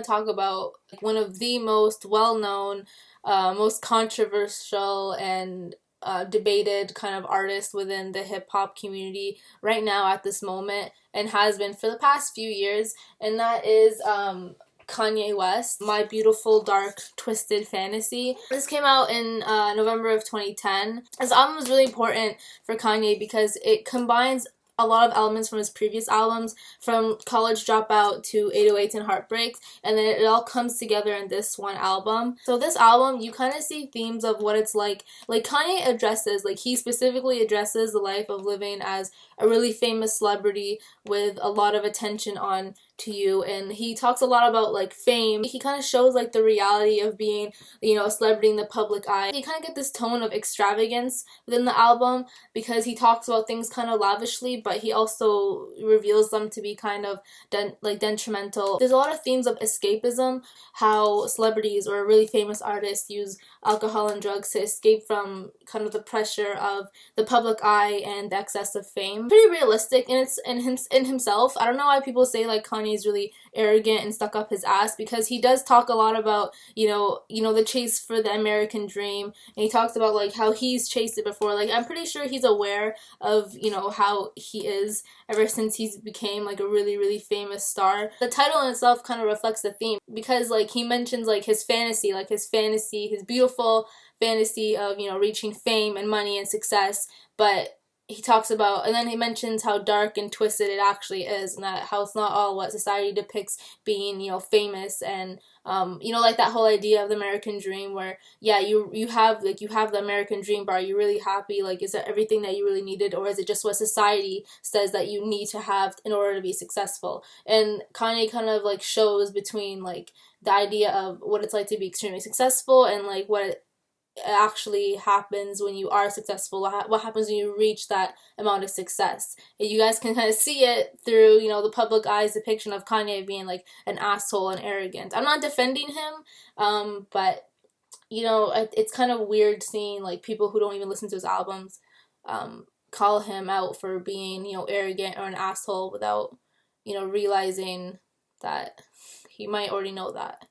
to talk about one of the most well-known, most controversial and debated kind of artist within the hip hop community right now at this moment, and has been for the past few years, and that is Kanye West, My Beautiful Dark Twisted Fantasy. This came out in November of 2010. This album was really important for Kanye because it combines a lot of elements from his previous albums, from College Dropout to 808s and Heartbreaks, and then it all comes together in this one album. So this album, you kind of see themes of what it's like Kanye addresses, he specifically addresses the life of living as a really famous celebrity with a lot of attention on to you, and he talks a lot about fame. He kind of shows the reality of being, a celebrity in the public eye. You kind of get this tone of extravagance within the album because he talks about things kind of lavishly, but he also reveals them to be kind of detrimental. There's a lot of themes of escapism, how celebrities or really famous artists use alcohol and drugs to escape from kind of the pressure of the public eye and the excess of fame. Pretty realistic in himself. I don't know why people say Kanye is really arrogant and stuck up his ass, because he does talk a lot about the chase for the American dream, and he talks about how he's chased it before. I'm pretty sure he's aware of how he is ever since he's became a really famous star. The title in itself kind of reflects the theme, because he mentions his fantasy, his beautiful fantasy of reaching fame and money and success, but he talks about, and then he mentions how dark and twisted it actually is, and that how it's not all what society depicts being, famous, and that whole idea of the American dream, where you have the American dream, but are you really happy? Is that everything that you really needed, or is it just what society says that you need to have in order to be successful? And Kanye kind of shows between the idea of what it's like to be extremely successful and what actually happens when you are successful, what happens when you reach that amount of success. And you guys can kind of see it through the public eye's depiction of Kanye being an asshole and arrogant. I'm not defending him, but it's kind of weird seeing people who don't even listen to his albums call him out for being arrogant or an asshole without realizing that he might already know that.